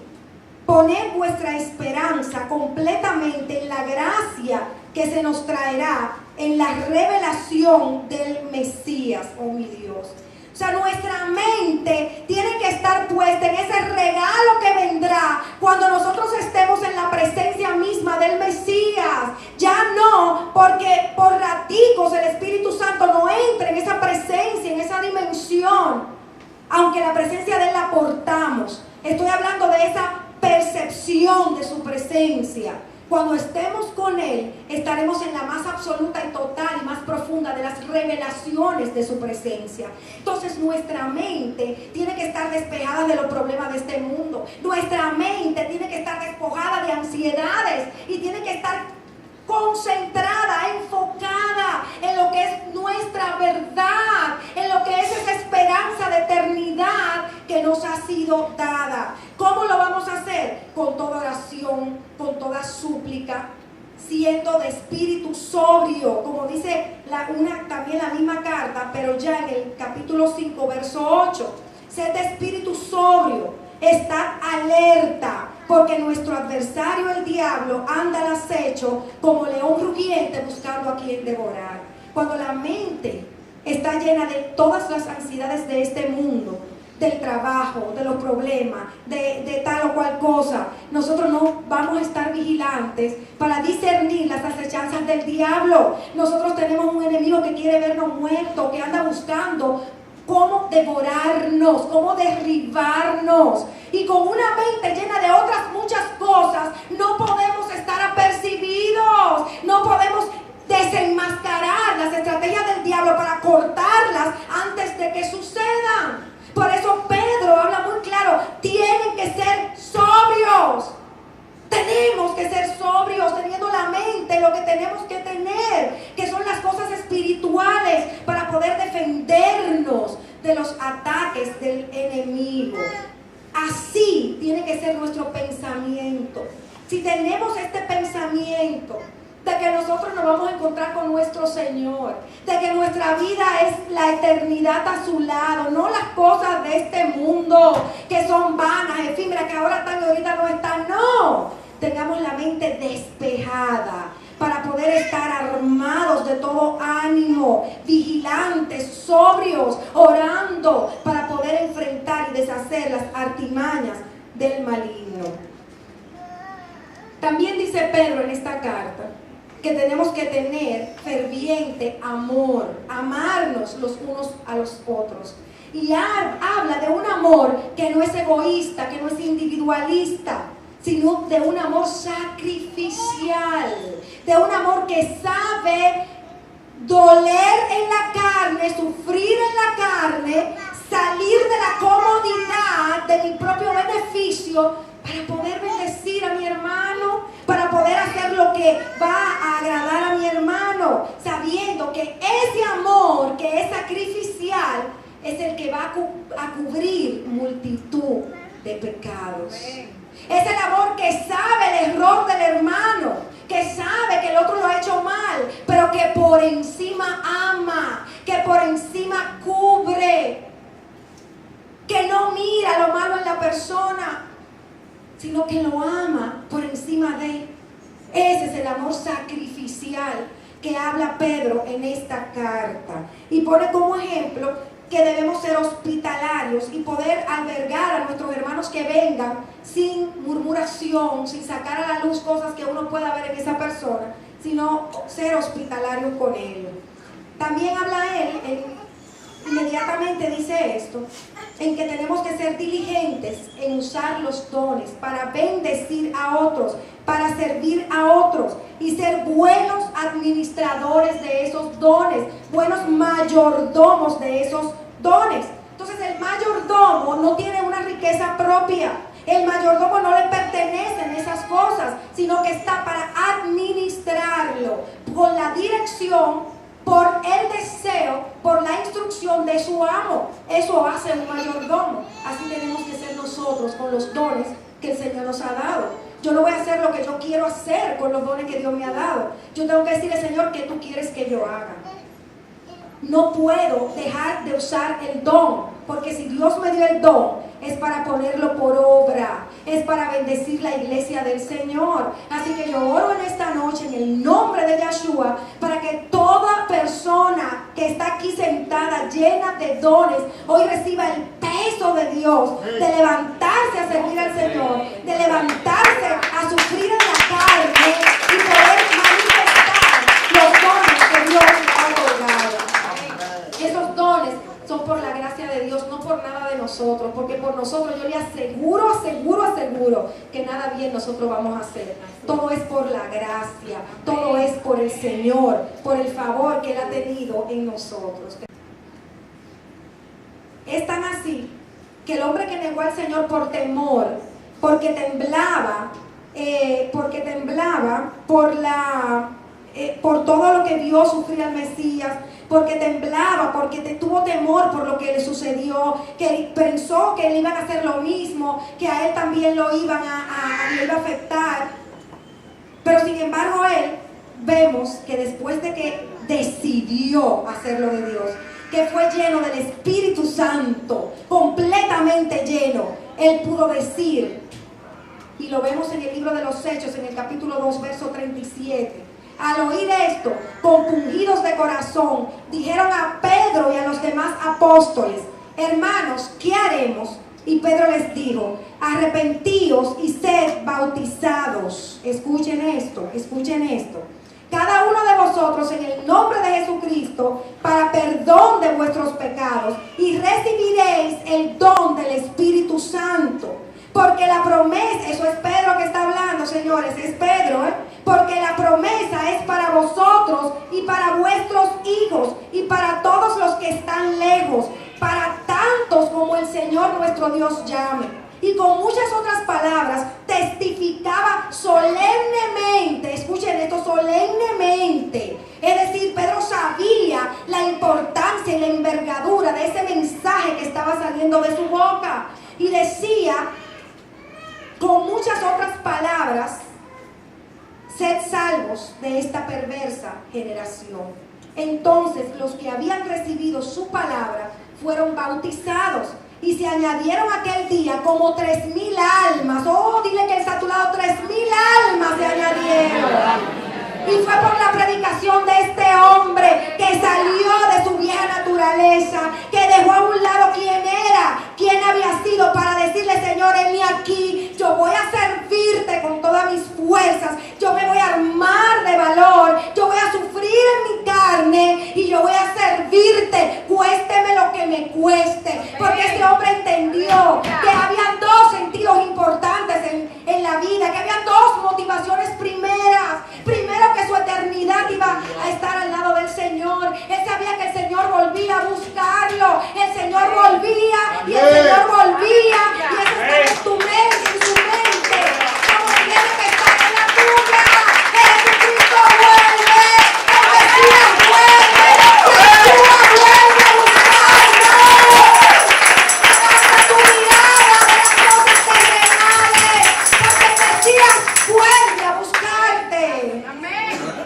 Poned vuestra esperanza completamente en la gracia que se nos traerá en la revelación del Mesías, oh mi Dios. O sea, nuestra mente tiene que estar puesta en ese regalo que vendrá cuando nosotros estemos en la presencia misma del Mesías. Ya no, porque por raticos el Espíritu Santo no entra en esa presencia, en esa dimensión. Aunque la presencia de Él la portamos. Estoy hablando de esa percepción de su presencia. Cuando estemos con Él, estaremos en la más absoluta y total y más profunda de las revelaciones de su presencia. Entonces nuestra mente tiene que estar despejada de los problemas de este mundo. Nuestra mente tiene que estar despojada de ansiedades y tiene que estar concentrada, enfocada en lo que es nuestra verdad, en lo que es esa esperanza de eternidad que nos ha sido dada. ¿Cómo lo vamos a hacer? Con toda oración, con toda súplica, siendo de espíritu sobrio, como dice también la misma carta, pero ya en el capítulo 5, verso 8. Sed de espíritu sobrio, estad alerta, porque nuestro adversario el diablo anda al acecho como león rugiente buscando a quien devorar. Cuando la mente está llena de todas las ansiedades de este mundo, del trabajo, de los problemas, de tal o cual cosa, nosotros no vamos a estar vigilantes para discernir las acechanzas del diablo. Nosotros tenemos un enemigo que quiere vernos muertos, que anda buscando cómo devorarnos, cómo derribarnos. Y con una mente llena de otras muchas cosas, no podemos estar apercibidos, no podemos desenmascarar las estrategias del diablo para cortarlas antes de que sucedan. Por eso Pedro habla muy claro, tienen que ser sobrios. Tenemos que ser sobrios, teniendo la mente lo que tenemos que tener, que son las cosas espirituales, para poder defendernos de los ataques del enemigo. Así tiene que ser nuestro pensamiento. Si tenemos este pensamiento de que nosotros nos vamos a encontrar con nuestro Señor, de que nuestra vida es la eternidad a su lado, no las cosas de este mundo que son vanas, efímeras, que ahora están y ahorita no están, no. Tengamos la mente despejada para poder estar armados de todo ánimo, vigilantes, sobrios, orando, para poder enfrentar y deshacer las artimañas del maligno. También dice Pedro en esta carta que tenemos que tener ferviente amor, amarnos los unos a los otros. y habla de un amor que no es egoísta, que no es individualista, sino de un amor sacrificial, de un amor que sabe doler en la carne, sufrir en la carne, salir de la comodidad de mi propio beneficio para poder bendecir a mi hermano, para poder hacer lo que va a agradar a mi hermano, sabiendo que ese amor que es sacrificial es el que va a cubrir multitud de pecados. Es el amor que sabe el error del hermano, que sabe que el otro lo ha hecho mal, pero que por encima ama, que por encima cubre, que no mira lo malo en la persona, sino que lo ama por encima de. Ese es el amor sacrificial que habla Pedro en esta carta. Y pone como ejemplo que debemos ser hospitalarios y poder albergar a nuestros hermanos que vengan sin murmuración, sin sacar a la luz cosas que uno pueda ver en esa persona, sino ser hospitalarios con ellos. También habla él, inmediatamente dice esto, en que tenemos que ser diligentes en usar los dones para bendecir a otros, para servir a otros y ser buenos administradores de esos dones, buenos mayordomos de esos dones. Entonces el mayordomo no tiene una riqueza propia, el mayordomo no le pertenecen esas cosas, sino que está para administrarlo con la dirección, por el deseo, por la instrucción de su amo. Eso hace un mayordomo. Así tenemos que ser nosotros con los dones que el Señor nos ha dado. Yo no voy a hacer lo que yo quiero hacer con los dones que Dios me ha dado. Yo tengo que decirle, Señor, ¿qué tú quieres que yo haga? No puedo dejar de usar el don, porque si Dios me dio el don, es para ponerlo por obra, es para bendecir la iglesia del Señor. Así que yo oro en esta noche en el nombre de Yeshua, para que toda persona que está aquí sentada llena de dones, hoy reciba el peso de Dios, de levantarse a servir al Señor, de levantarse a sufrir en la carne y poder manifestar los dones que Dios le ha otorgado. Esos dones son por la gracia de Dios, no por nada de nosotros, porque por nosotros yo le aseguro que nada bien nosotros vamos a hacer. Todo es por la gracia, todo es por el Señor, por el favor que Él ha tenido en nosotros. Es tan así que el hombre que negó al Señor por temor, porque temblaba por todo lo que vio sufrir al Mesías, porque temblaba, porque tuvo temor por lo que le sucedió, que pensó que le iban a hacer lo mismo, que a él también lo iba a afectar. Pero sin embargo él, vemos que después de que decidió hacer lo de Dios, que fue lleno del Espíritu Santo, completamente lleno, él pudo decir, y lo vemos en el libro de los Hechos, en el capítulo 2, verso 37, al oír esto, compungidos de corazón, dijeron a Pedro y a los demás apóstoles, hermanos, ¿qué haremos? Y Pedro les dijo, arrepentíos y sed bautizados. Escuchen esto, cada uno de vosotros en el nombre de Jesucristo para perdón de vuestros pecados y recibiréis el don del Espíritu Santo. Porque la promesa, eso es Pedro que está hablando, señores, es Pedro, porque la promesa es para vosotros y para vuestros hijos y para todos los que están lejos, para tantos como el Señor nuestro Dios llame. Y con muchas otras palabras testificaba solemnemente, escuchen esto, solemnemente. Es decir, Pedro sabía la importancia y la envergadura de ese mensaje que estaba saliendo de su boca. Y decía con muchas otras palabras, sed salvos de esta perversa generación. Entonces los que habían recibido su palabra fueron bautizados y se añadieron aquel día como 3,000 almas. Oh, dile que está a tu lado, 3,000 almas se añadieron. Y fue por la predicación de este hombre que salió de su vieja naturaleza, que dejó a un lado quién era, quién había sido, para decirle, Señor, heme aquí, yo voy a servirte con todas mis fuerzas, yo me voy a armar de valor, yo voy a sufrir en mi carne y yo voy a servirte, cuésteme lo que me cueste. hombre entendió que habían dos sentidos importantes en la vida, que habían dos motivaciones primeras. Primero, que su eternidad iba a estar al lado del Señor. Él sabía que el Señor volvía a buscarlo. El Señor volvía y el Señor volvía. Y eso está en tu mente, en su mente, como tiene que estar en la tuya. Jesucristo vuelve. El Mesías vuelve. Yeshua vuelve a buscarnos. Levanta tu mirada de las cosas terrenales, porque el Mesías vuelve a buscarte.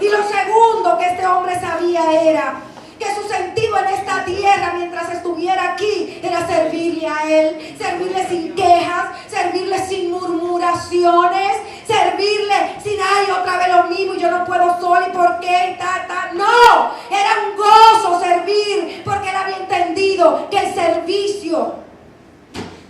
Y lo segundo que este hombre sabía era que su sentido en esta tierra mientras estuviera aquí era servirle a Él, servirle sin quejas, servirle sin murmuraciones, servirle sin, ay, otra vez lo mismo y yo no puedo solo y por qué, no, era un gozo servir, porque él había entendido que el servicio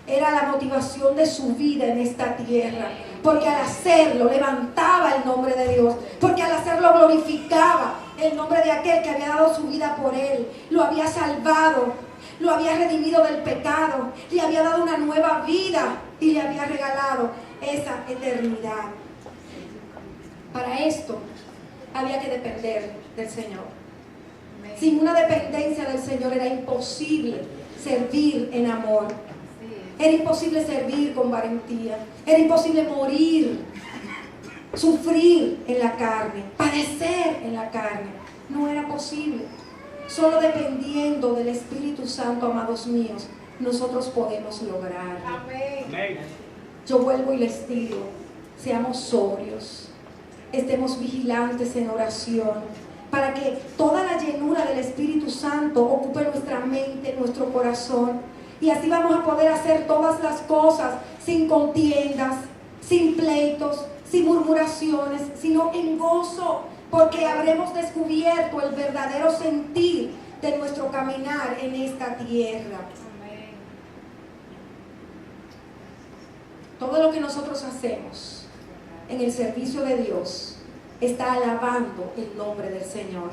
era la motivación de su vida en esta tierra, porque al hacerlo levantaba el nombre de Dios, porque al hacerlo glorificaba el nombre de aquel que había dado su vida por él, lo había salvado, lo había redimido del pecado, le había dado una nueva vida y le había regalado esa eternidad. Para esto había que depender del Señor. Sin una dependencia del Señor era imposible servir en amor. Era imposible servir con valentía. Era imposible morir, sufrir en la carne, padecer en la carne. No era posible. Solo dependiendo del Espíritu Santo, amados míos, nosotros podemos lograr. Amén. Yo vuelvo y les digo, seamos sobrios, estemos vigilantes en oración, para que toda la llenura del Espíritu Santo ocupe nuestra mente, nuestro corazón. Y así vamos a poder hacer todas las cosas sin contiendas, sin pleitos, sin murmuraciones, sino en gozo, porque habremos descubierto el verdadero sentir de nuestro caminar en esta tierra. Amén. Todo lo que nosotros hacemos en el servicio de Dios está alabando el nombre del Señor,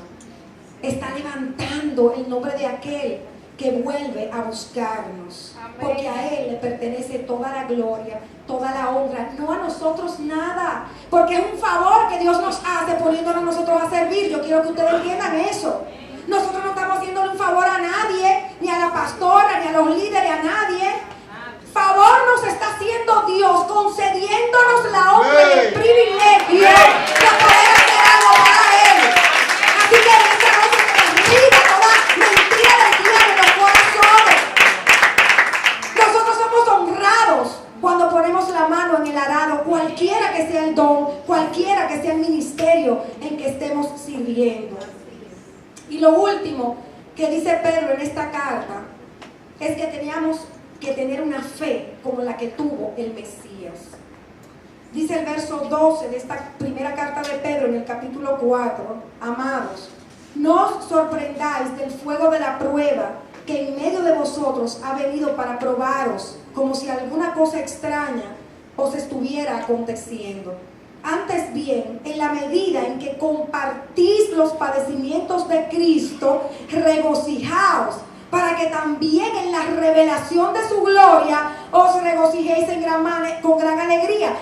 está levantando el nombre de aquel que vuelve a buscarnos. Amén. Porque a Él le pertenece toda la gloria, toda la honra, no a nosotros nada, porque es un favor que Dios nos hace poniéndonos nosotros a servir. Yo quiero que ustedes entiendan eso. Nosotros no estamos haciéndole un favor a nadie, ni a la pastora, ni a los líderes, a nadie. Favor nos está haciendo Dios, concediéndonos la honra y el privilegio de poder hacer algo para Él. Así que en esta noche se derriba toda mentira del diablo en los corazones. Nosotros somos honrados cuando ponemos la mano en el arado, cualquiera que sea el don, cualquiera que sea el ministerio en que estemos sirviendo. Y lo último que dice Pedro en esta carta es que teníamos que tener una fe como la que tuvo el Mesías. Dice el verso 12 de esta primera carta de Pedro en el capítulo 4: amados, no os sorprendáis del fuego de la prueba que en medio de vosotros ha venido para probaros, como si alguna cosa extraña os estuviera aconteciendo. Antes bien, en la medida en que compartís los padecimientos de Cristo, regocijaos, para que también en la revelación de su gloria os regocijéis con gran alegría.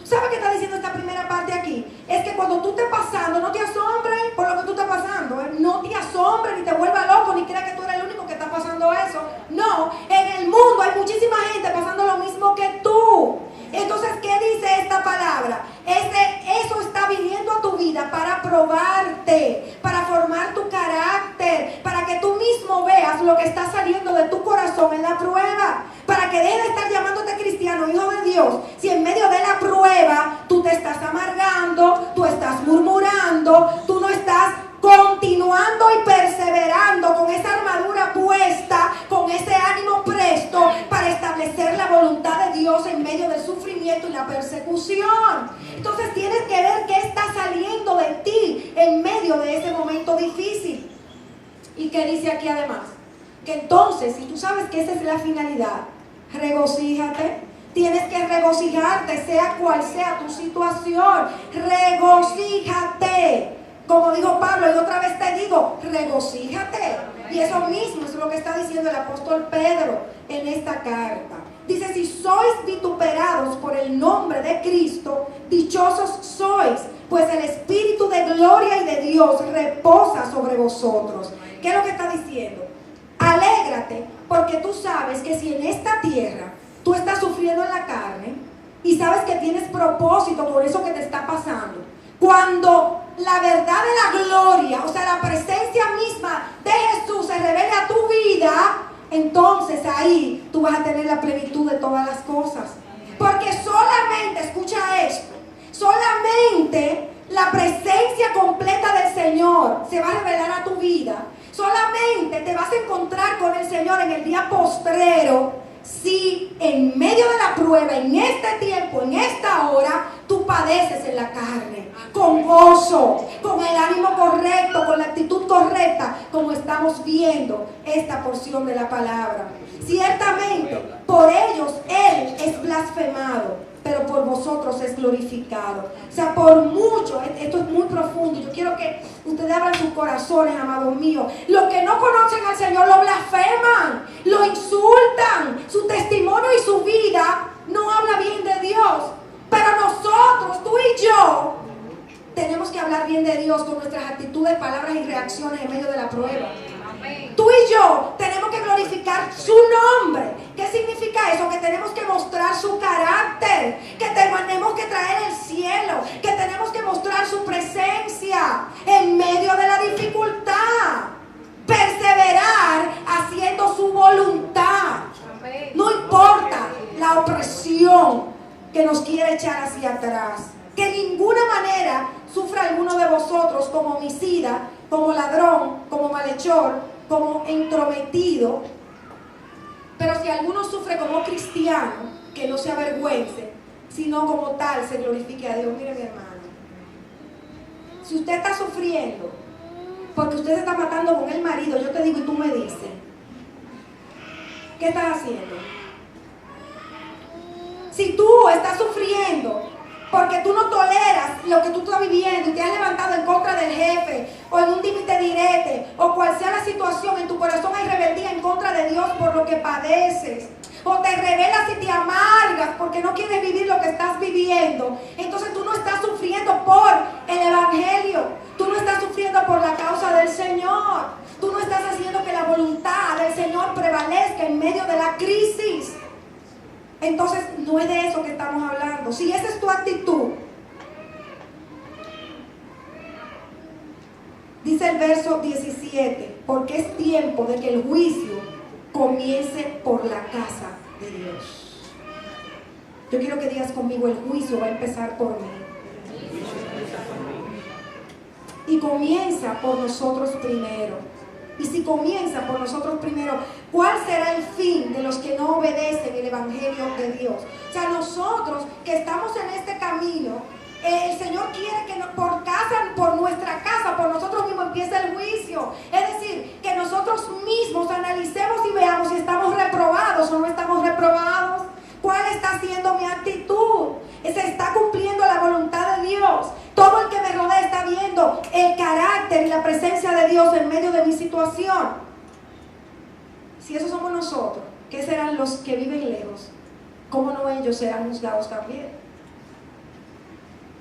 ¿Sabes qué está diciendo esta primera parte aquí? Es que cuando tú estés pasando, no te asombres por lo que tú estás pasando, ¿eh? No te asombres, ni te vuelvas loco, ni creas que tú eres el único que está pasando eso. No, en el mundo hay muchísima gente pasando lo mismo que tú. Entonces, ¿qué dice esta palabra? Eso está viniendo a tu vida para probarte, para formar tu carácter, para que tú mismo veas lo que está saliendo de tu corazón en la prueba, para que dejes de estar llamándote cristiano, hijo de Dios, si en medio de la prueba tú te estás amargando, tú estás murmurando, tú no estás continuando y perseverando con esa armadura puesta, con ese ánimo presto para establecer la voluntad de Dios en medio del sufrimiento y la persecución. Entonces tienes que ver qué está saliendo de ti en medio de ese momento difícil. ¿Y qué dice aquí además? Que entonces, si tú sabes que esa es la finalidad, regocíjate. Tienes que regocijarte, sea cual sea tu situación. Regocíjate. Como dijo Pablo, y otra vez te digo, regocíjate. Y eso mismo es lo que está diciendo el apóstol Pedro en esta carta. Dice, si sois vituperados por el nombre de Cristo, dichosos sois, pues el Espíritu de gloria y de Dios reposa sobre vosotros. ¿Qué es lo que está diciendo? Alégrate, porque tú sabes que si en esta tierra tú estás sufriendo en la carne y sabes que tienes propósito por eso que te está pasando, cuando la verdad de la gloria, o sea, la presencia misma de Jesús se revele a tu vida, entonces ahí tú vas a tener la plenitud de todas las cosas. Porque solamente, escucha esto, solamente la presencia completa del Señor se va a revelar a tu vida. Solamente te vas a encontrar con el Señor en el día postrero si en medio de la prueba, en este tiempo, en esta hora, tú padeces en la carne, con gozo, con el ánimo correcto, con la actitud correcta, como estamos viendo esta porción de la palabra. Ciertamente, por ellos Él es blasfemado, pero por vosotros es glorificado. O sea, por mucho, esto es muy profundo. Yo quiero que ustedes abran sus corazones, amados míos. Los que no conocen al Señor lo blasfeman, lo insultan. Su testimonio y su vida no habla bien de Dios. Pero nosotros, tú y yo, tenemos que hablar bien de Dios con nuestras actitudes, palabras y reacciones en medio de la prueba. Tú y yo tenemos que glorificar su nombre. ¿Qué significa eso? Que tenemos que mostrar su carácter, que tenemos que traer el cielo, que tenemos que mostrar su presencia en medio de la dificultad. Perseverar haciendo su voluntad. No importa la opresión que nos quiere echar hacia atrás. Que de ninguna manera sufra alguno de vosotros como homicida, como ladrón, como malhechor, como entrometido. Pero si alguno sufre como cristiano, que no se avergüence, sino como tal se glorifique a Dios. Mire, mi hermano, si usted está sufriendo porque usted se está matando con el marido, yo te digo y tú me dices, ¿qué estás haciendo? Si tú estás sufriendo porque tú no toleras lo que tú estás viviendo y te has levantado en contra del jefe o en un límite direte o cual sea la situación, en tu corazón hay rebeldía en contra de Dios por lo que padeces, o te rebelas y te amargas porque no quieres vivir lo que estás viviendo, entonces tú no estás sufriendo por el evangelio, tú no estás sufriendo por la causa del Señor, tú no estás haciendo que la voluntad del Señor prevalezca en medio de la crisis. Entonces no es de eso que estamos hablando. Si esa es tu actitud, dice el verso 17, porque es tiempo de que el juicio comience por la casa de Dios. Yo quiero que digas conmigo, el juicio va a empezar por mí. Y comienza por nosotros primero. Y si comienza por nosotros primero, ¿cuál será el fin de los que no obedecen el evangelio de Dios? O sea, nosotros que estamos en este camino, el Señor quiere que por nuestra casa, por nosotros mismos empiece el juicio. Es decir, que nosotros mismos analicemos y veamos si estamos reprobados o no estamos reprobados. ¿Cuál está siendo mi actitud? ¿Se está cumpliendo la voluntad de Dios? Todo el que me rodea está viendo el carácter y la presencia de Dios en medio de mi situación. Si esos somos nosotros, ¿qué serán los que viven lejos? ¿Cómo no ellos serán juzgados también?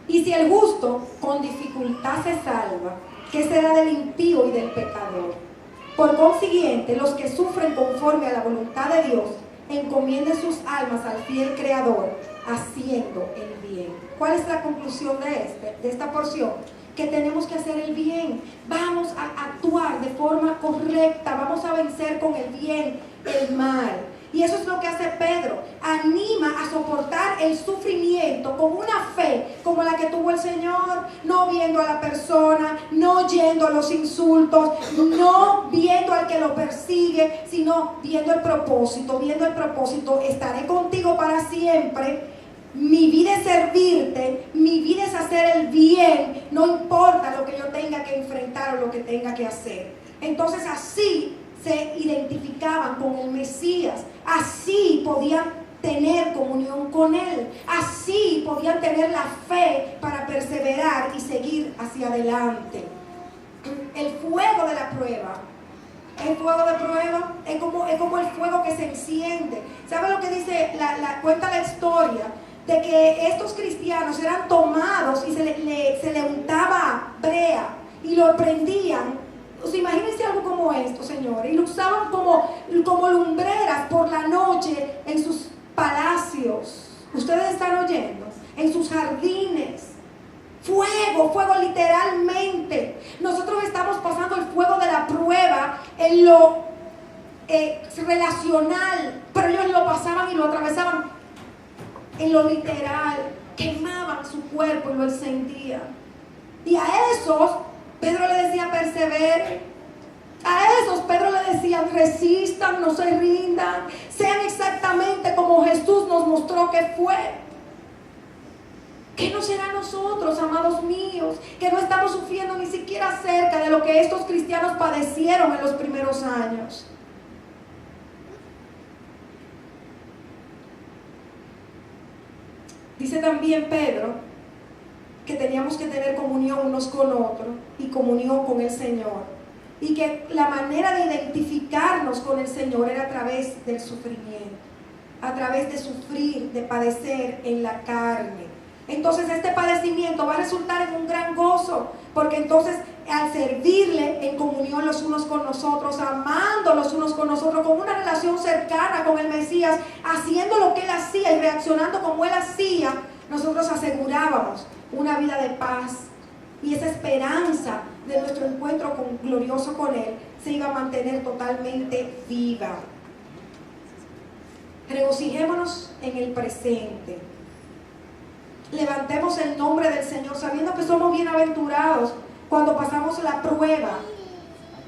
Y si el justo con dificultad se salva, ¿qué será del impío y del pecador? Por consiguiente, los que sufren conforme a la voluntad de Dios, encomienden sus almas al fiel Creador, haciendo el bien. ¿Cuál es la conclusión de esta porción? Que tenemos que hacer el bien. Vamos a actuar de forma correcta. Vamos a vencer con el bien el mal. Y eso es lo que hace Pedro. Anima a soportar el sufrimiento con una fe como la que tuvo el Señor. No viendo a la persona, no yendo a los insultos, no viendo al que lo persigue, sino viendo el propósito. Viendo el propósito, estaré contigo para siempre. Mi vida es servirte, mi vida es hacer el bien, no importa lo que yo tenga que enfrentar o lo que tenga que hacer. Entonces así se identificaban con el Mesías, así podían tener comunión con Él, así podían tener la fe para perseverar y seguir hacia adelante. El fuego de la prueba El fuego de prueba es como el fuego que se enciende. ¿Sabe lo que dice? Cuenta la historia de que estos cristianos eran tomados y se le untaba brea y lo prendían. O sea, imagínense algo como esto, señores. Y lo usaban como lumbreras por la noche en sus palacios. Ustedes están oyendo. En sus jardines. Fuego literalmente. Nosotros estamos pasando el fuego de la prueba en lo relacional, pero ellos lo pasaban y lo atravesaban en lo literal. Quemaban su cuerpo y lo encendían. Y a esos Pedro le decía perseveren. A esos Pedro le decía resistan, no se rindan, sean exactamente como Jesús nos mostró que fue. ¿Qué no será nosotros, amados míos, que no estamos sufriendo ni siquiera cerca de lo que estos cristianos padecieron en los primeros años? Dice también Pedro que teníamos que tener comunión unos con otros y comunión con el Señor. Y que la manera de identificarnos con el Señor era a través del sufrimiento, a través de sufrir, de padecer en la carne. Entonces este padecimiento va a resultar en un gran gozo, porque entonces al servirle en comunión los unos con nosotros, amando los unos con nosotros, con una relación cercana con el Mesías, haciendo lo que Él hacía y reaccionando como Él hacía, nosotros asegurábamos una vida de paz, y esa esperanza de nuestro encuentro glorioso con Él se iba a mantener totalmente viva. Regocijémonos en el presente. Levantemos el nombre del Señor sabiendo que somos bienaventurados cuando pasamos la prueba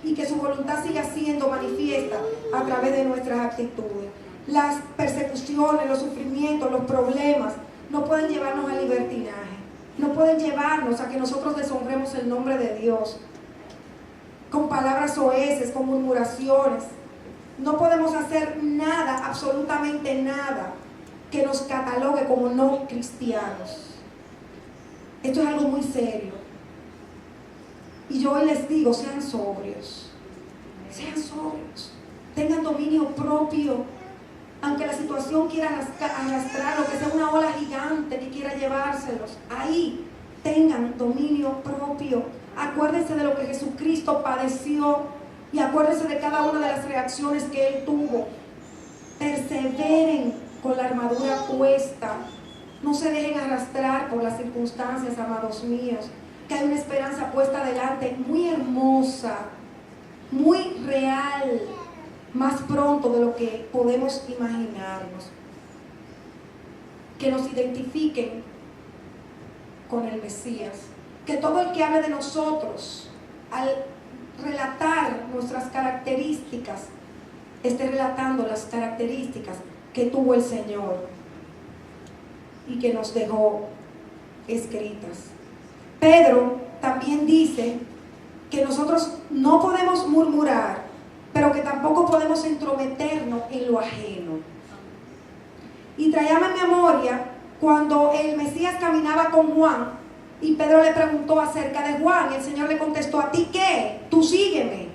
y que su voluntad siga siendo manifiesta a través de nuestras actitudes. Las persecuciones, los sufrimientos, los problemas no pueden llevarnos al libertinaje, no pueden llevarnos a que nosotros deshonremos el nombre de Dios con palabras soeces, con murmuraciones. No podemos hacer nada, absolutamente nada, que nos catalogue como no cristianos. Esto es algo muy serio. Y yo hoy les digo, sean sobrios, tengan dominio propio, aunque la situación quiera arrastrarlo, que sea una ola gigante que quiera llevárselos, ahí tengan dominio propio. Acuérdense de lo que Jesucristo padeció y acuérdense de cada una de las reacciones que Él tuvo. Perseveren con la armadura puesta. No se dejen arrastrar por las circunstancias, amados míos, que hay una esperanza puesta adelante muy hermosa, muy real, más pronto de lo que podemos imaginarnos. Que nos identifiquen con el Mesías. Que todo el que hable de nosotros, al relatar nuestras características, esté relatando las características que tuvo el Señor y que nos dejó escritas. Pedro también dice que nosotros no podemos murmurar, pero que tampoco podemos entrometernos en lo ajeno. Y traíame a memoria cuando el Mesías caminaba con Juan y Pedro le preguntó acerca de Juan y el Señor le contestó: ¿a ti qué? Tú sígueme.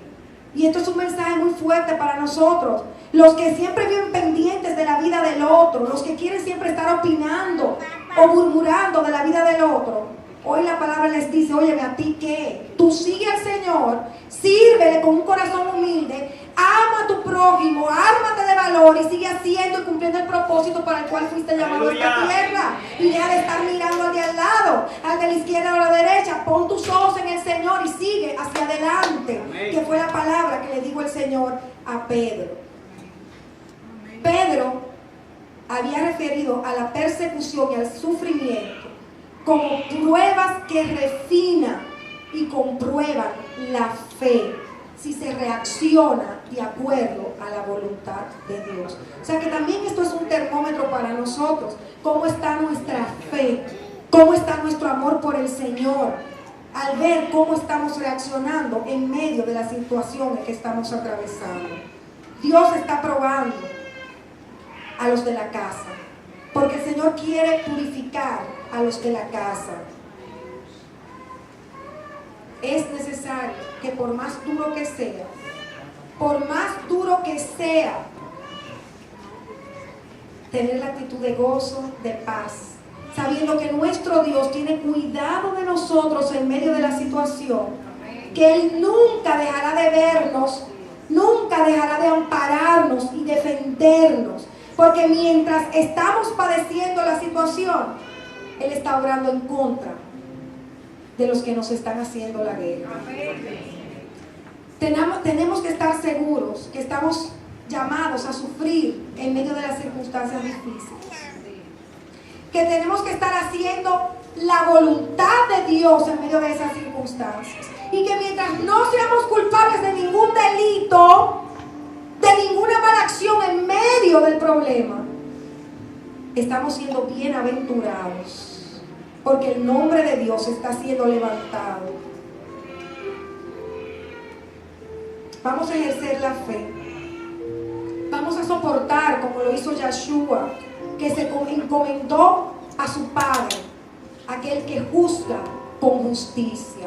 Y esto es un mensaje muy fuerte para nosotros, los que siempre viven pendientes de la vida del otro, los que quieren siempre estar opinando o murmurando de la vida del otro. Hoy la palabra les dice: óyeme, ¿a ti qué? Tú sigue al Señor, sírvele con un corazón humilde, ama a tu prójimo, ármate de valor y sigue haciendo y cumpliendo el propósito para el cual fuiste llamado a esta tierra. Y deja de estar mirando al de al lado, al de la izquierda o a la derecha. Pon tus ojos en el Señor y sigue hacia adelante. Amén. Que fue la palabra que le dijo el Señor a Pedro. Amén. Pedro había referido a la persecución y al sufrimiento como pruebas que refinan y comprueban la fe, si se reacciona de acuerdo a la voluntad de Dios. O sea que también esto es un termómetro para nosotros. ¿Cómo está nuestra fe? ¿Cómo está nuestro amor por el Señor? Al ver cómo estamos reaccionando en medio de las situaciones que estamos atravesando. Dios está probando a los de la casa, porque el Señor quiere purificar a los de la casa. Es necesario que por más duro que sea, por más duro que sea, tener la actitud de gozo, de paz, sabiendo que nuestro Dios tiene cuidado de nosotros en medio de la situación, que Él nunca dejará de vernos, nunca dejará de ampararnos y defendernos, porque mientras estamos padeciendo la situación, Él está obrando en contra de los que nos están haciendo la guerra. Tenemos que estar seguros que estamos llamados a sufrir en medio de las circunstancias difíciles, que tenemos que estar haciendo la voluntad de Dios en medio de esas circunstancias, y que mientras no seamos culpables de ningún delito, de ninguna mala acción en medio del problema, estamos siendo bienaventurados, porque el nombre de Dios está siendo levantado. Vamos a ejercer la fe. Vamos a soportar como lo hizo Yeshua, que se encomendó a su Padre, aquel que juzga con justicia.